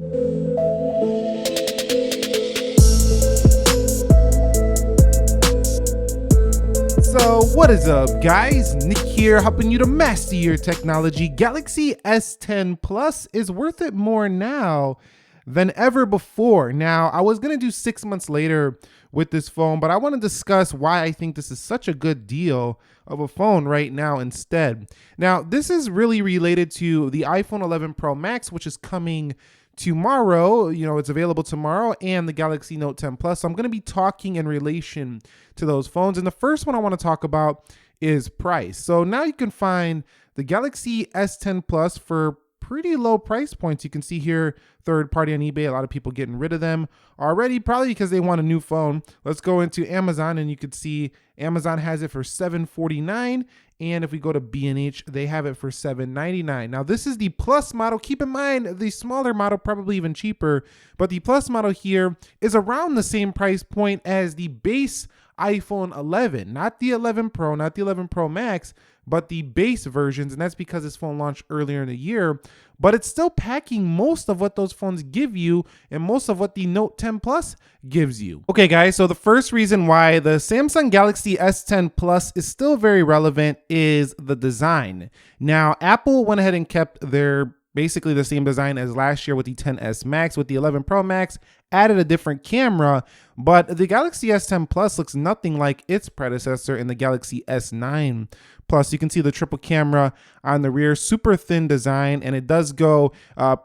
So what is up, guys? Nick here, helping you to master your technology. Galaxy S10 Plus is worth it more now than ever before. Now, I was gonna do 6 months later with this phone, but I want to discuss why I think this is such a good deal of a phone right now instead. Now, this is really related to the iPhone 11 Pro Max, which is coming tomorrow. It's available tomorrow, and the Galaxy Note 10 Plus. So I'm going to be talking in relation to those phones. And the first one I want to talk about is price. So now you can find the Galaxy S10 Plus for pretty low price points. You can see here, third party on eBay, a lot of people getting rid of them already, probably because they want a new phone. Let's go into Amazon, and you can see Amazon has it for $749. And if we go to B&H, they have it for $799. Now, this is the Plus model. Keep in mind, the smaller model, probably even cheaper, but the Plus model here is around the same price point as the base iPhone 11, not the 11 Pro, not the 11 Pro Max, but the base versions. And that's because this phone launched earlier in the year, but it's still packing most of what those phones give you and most of what the Note 10 Plus gives you. Okay, guys, so the first reason why the Samsung Galaxy S10 Plus is still very relevant is the design. Now, Apple went ahead and kept their basically the same design as last year with the XS Max. With the 11 Pro Max, added a different camera, but the Galaxy S10 Plus looks nothing like its predecessor in the Galaxy S9 Plus. You can see the triple camera on the rear, super thin design, and it does go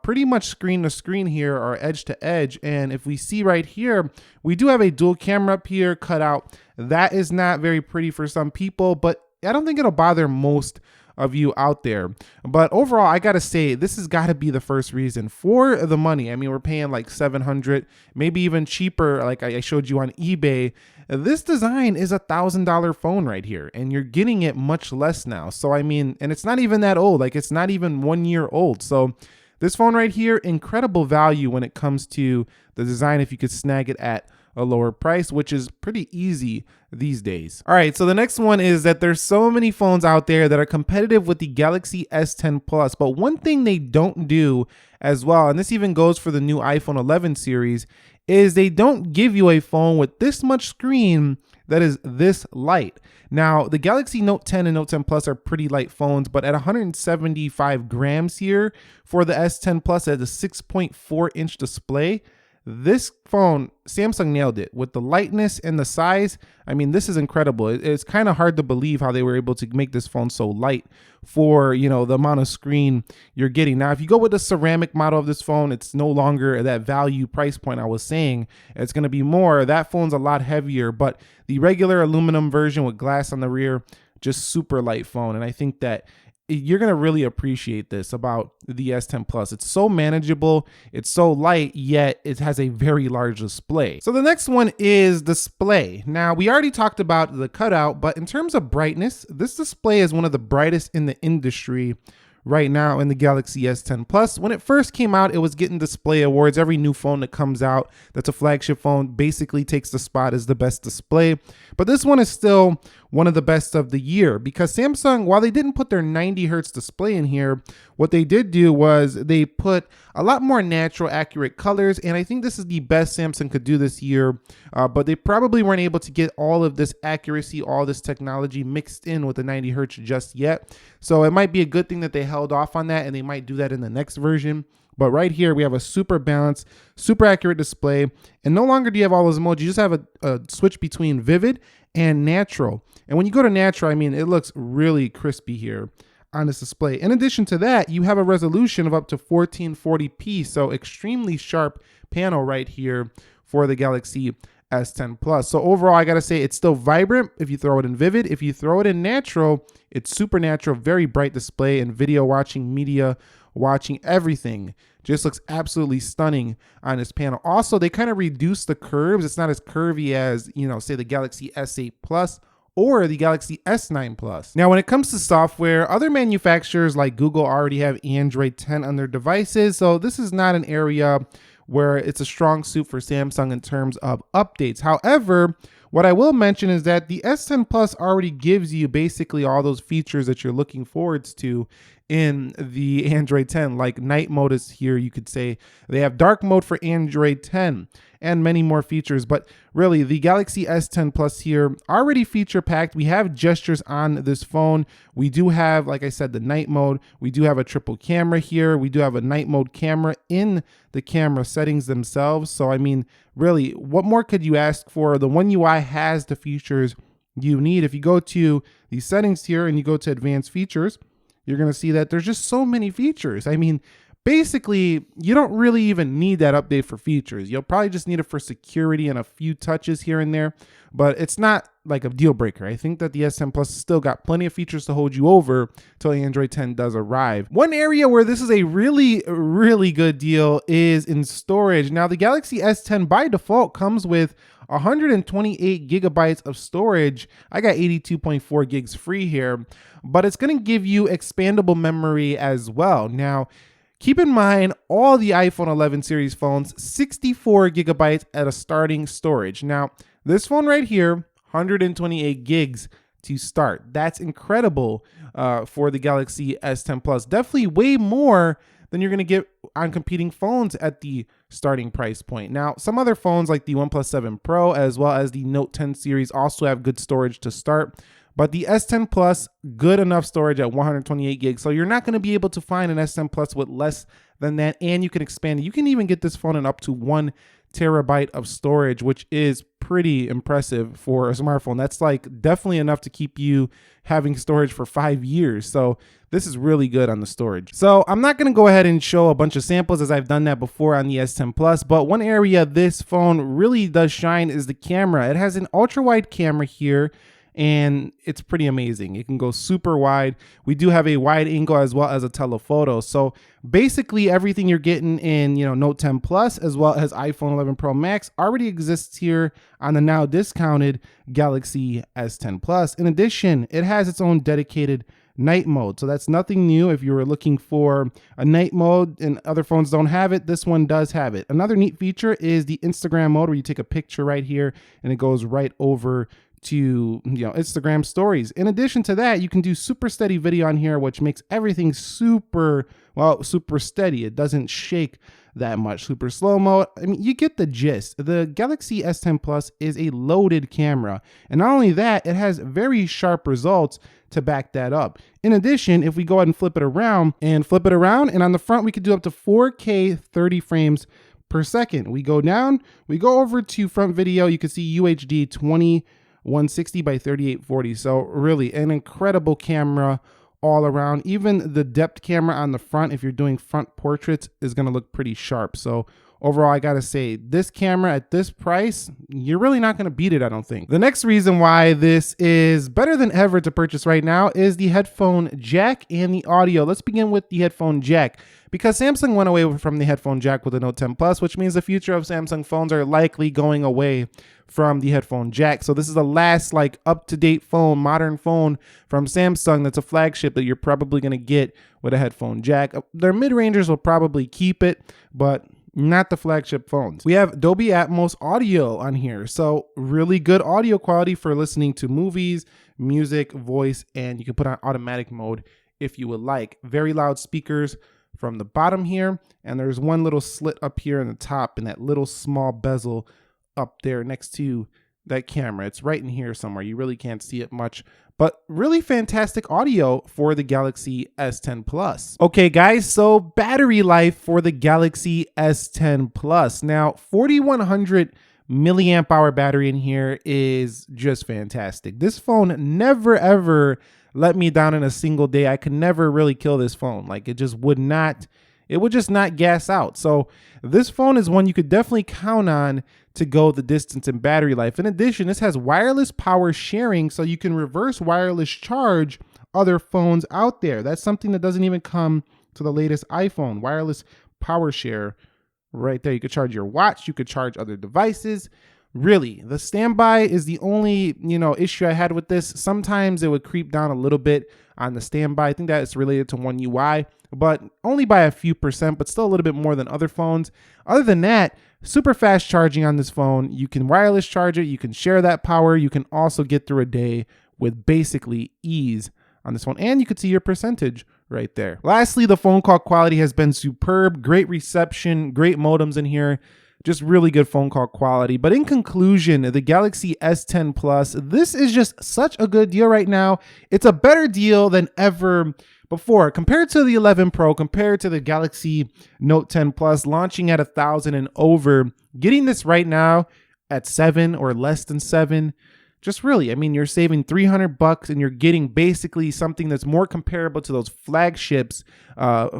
pretty much screen to screen here, or edge to edge. And if we see right here, we do have a dual camera up here cut out. That is not very pretty for some people, but I don't think it'll bother most of you out there. But overall, I gotta say, this has got to be the first reason for the money. I mean, we're paying like $700, maybe even cheaper, like I showed you on eBay. This design is $1,000 phone right here, and you're getting it much less now. So I mean, and it's not even that old, like it's not even 1 year old. So this phone right here, incredible value when it comes to the design if you could snag it at a lower price, which is pretty easy these days. All right, so the next one is that there's so many phones out there that are competitive with the Galaxy S10 Plus, but one thing they don't do as well, and this even goes for the new iPhone 11 series, is they don't give you a phone with this much screen that is this light. Now, the Galaxy Note 10 and Note 10 Plus are pretty light phones, but at 175 grams here for the S10 Plus at a 6.4-inch display, this phone, Samsung nailed it with the lightness and the size. I mean, this is incredible. It's kind of hard to believe how they were able to make this phone so light for, the amount of screen you're getting. Now, if you go with the ceramic model of this phone, it's no longer that value price point I was saying. It's going to be more. That phone's a lot heavier, but the regular aluminum version with glass on the rear, just super light phone. And I think that you're going to really appreciate this about the S10 Plus. It's so manageable, it's so light, yet it has a very large display. So the next one is display. Now, we already talked about the cutout, but in terms of brightness, this display is one of the brightest in the industry right now in the Galaxy S10 Plus. When it first came out, it was getting display awards. Every new phone that comes out that's a flagship phone basically takes the spot as the best display. But this one is still one of the best of the year because Samsung, while they didn't put their 90 hertz display in here, what they did do was they put a lot more natural, accurate colors. And I think this is the best Samsung could do this year. But they probably weren't able to get all of this accuracy, all this technology mixed in with the 90 hertz just yet. So it might be a good thing that they held off on that, and they might do that in the next version. But right here, we have a super balanced, super accurate display. And no longer do you have all those modes. You just have a switch between vivid and natural. And when you go to natural, I mean, it looks really crispy here on this display. In addition to that, you have a resolution of up to 1440p. So extremely sharp panel right here for the Galaxy S10 Plus. So overall, I gotta say it's still vibrant if you throw it in vivid. If you throw it in natural, it's super natural, very bright display, and video watching, media watching, everything just looks absolutely stunning on this panel. Also, they kind of reduced the curves. It's not as curvy as, say the Galaxy S8 Plus or the Galaxy S9 Plus. Now, when it comes to software, other manufacturers like Google already have Android 10 on their devices. So this is not an area where it's a strong suit for Samsung in terms of updates. However, what I will mention is that the S10 Plus already gives you basically all those features that you're looking forward to in the Android 10, like night mode is here. You could say they have dark mode for Android 10 and many more features. But really, the Galaxy S10 Plus here already feature packed. We have gestures on this phone. We do have, like I said, the night mode. We do have a triple camera here. We do have a night mode camera in the camera settings themselves. So I mean, really, what more could you ask for? The One UI has the features you need. If you go to the settings here and you go to advanced features, you're going to see that there's just so many features. I mean, basically, you don't really even need that update for features. You'll probably just need it for security and a few touches here and there, but it's not like a deal breaker. I think that the S10 Plus still got plenty of features to hold you over till Android 10 does arrive. One area where this is a really, really good deal is in storage. Now, the Galaxy S10 by default comes with 128 gigabytes of storage. I got 82.4 gigs free here, but it's going to give you expandable memory as well. Now, keep in mind, all the iPhone 11 series phones, 64 gigabytes at a starting storage. Now, this phone right here, 128 gigs to start. That's incredible for the Galaxy S10 Plus. Definitely way more than you're going to get on competing phones at the starting price point. Now, some other phones like the OnePlus 7 Pro as well as the Note 10 series also have good storage to start. But the S10 Plus, good enough storage at 128 gigs. So you're not going to be able to find an S10 Plus with less than that. And you can expand it. You can even get this phone in up to 1 terabyte of storage, which is pretty impressive for a smartphone. That's like definitely enough to keep you having storage for 5 years. So this is really good on the storage. So I'm not going to go ahead and show a bunch of samples as I've done that before on the S10 Plus, but one area this phone really does shine is the camera. It has an ultra wide camera here, and it's pretty amazing. It can go super wide. We do have a wide angle as well as a telephoto. So basically everything you're getting in, Note 10 Plus as well as iPhone 11 Pro Max already exists here on the now discounted Galaxy S10 Plus. In addition, it has its own dedicated night mode. So that's nothing new. If you were looking for a night mode and other phones don't have it, this one does have it. Another neat feature is the Instagram mode, where you take a picture right here and it goes right over to Instagram stories. In addition to that, you can do super steady video on here, which makes everything super steady. It doesn't shake that much. Super slow mode. I mean, you get the gist. The Galaxy S10 Plus is a loaded camera, and not only that, it has very sharp results to back that up. In addition, if we go ahead and flip it around, and on the front we could do up to 4K 30 frames per second. We go down, we go over to front video, you can see UHD 2160 by 3840. So really an incredible camera all around. Even the depth camera on the front, if you're doing front portraits, is going to look pretty sharp. So overall, I gotta say, this camera at this price, you're really not gonna beat it, I don't think. The next reason why this is better than ever to purchase right now is the headphone jack and the audio. Let's begin with the headphone jack, because Samsung went away from the headphone jack with the Note 10 Plus, which means the future of Samsung phones are likely going away from the headphone jack. So this is the last up-to-date phone, modern phone from Samsung that's a flagship that you're probably gonna get with a headphone jack. Their mid-rangers will probably keep it, but not the flagship phones. We have Dolby Atmos audio on here. So really good audio quality for listening to movies, music, voice, and you can put on automatic mode if you would like. Very loud speakers from the bottom here. And there's one little slit up here in the top and that little small bezel up there next to that camera. It's right in here somewhere. You really can't see it much, but really fantastic audio for the Galaxy S10 Plus. Okay guys, so battery life for the Galaxy S10 Plus. Now, 4100 milliamp hour battery in here is just fantastic. This phone never ever let me down in a single day. I could never really kill this phone. It just would not, it would just not gas out. So this phone is one you could definitely count on to go the distance in battery life. In addition, this has wireless power sharing, so you can reverse wireless charge other phones out there. That's something that doesn't even come to the latest iPhone. Wireless power share right there. You could charge your watch, you could charge other devices. Really, the standby is the only, issue I had with this. Sometimes it would creep down a little bit on the standby. I think that it's related to One UI, but only by a few percent, but still a little bit more than other phones. Other than that, super fast charging on this phone. You can wireless charge it. You can share that power. You can also get through a day with basically ease on this phone. And you could see your percentage right there. Lastly, the phone call quality has been superb. Great reception, great modems in here. Just really good phone call quality. But in conclusion, the Galaxy S10 Plus, this is just such a good deal right now. It's a better deal than ever before. Compared to the 11 Pro, compared to the Galaxy Note 10 Plus launching at $1,000 and over, getting this right now at $7 or less than $7, just really, I mean, you're saving $300 and you're getting basically something that's more comparable to those flagships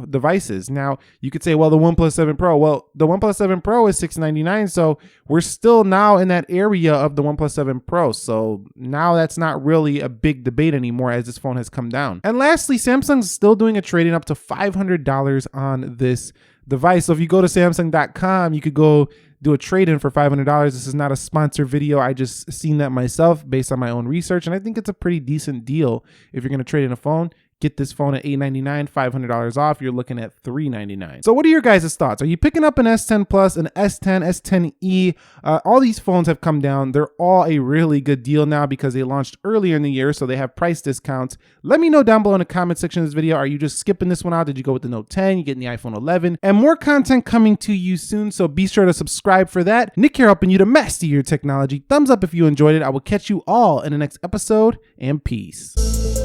devices. Now, you could say, well, the OnePlus 7 Pro. Well, the OnePlus 7 Pro is $699, so we're still now in that area of the OnePlus 7 Pro. So now that's not really a big debate anymore as this phone has come down. And lastly, Samsung's still doing a trade-in up to $500 on this device. So if you go to Samsung.com, you could go do a trade-in for $500. This is not a sponsored video. I just seen that myself based on my own research, and I think it's a pretty decent deal. If you're going to trade in a phone, get this phone at $899, $500 off, you're looking at $399. So what are your guys' thoughts? Are you picking up an S10 Plus, an S10, S10e? All these phones have come down. They're all a really good deal now because they launched earlier in the year, so they have price discounts. Let me know down below in the comment section of this video. Are you just skipping this one out? Did you go with the Note 10? You getting the iPhone 11? And more content coming to you soon, so be sure to subscribe for that. Nick here helping you to master your technology. Thumbs up if you enjoyed it. I will catch you all in the next episode, and peace.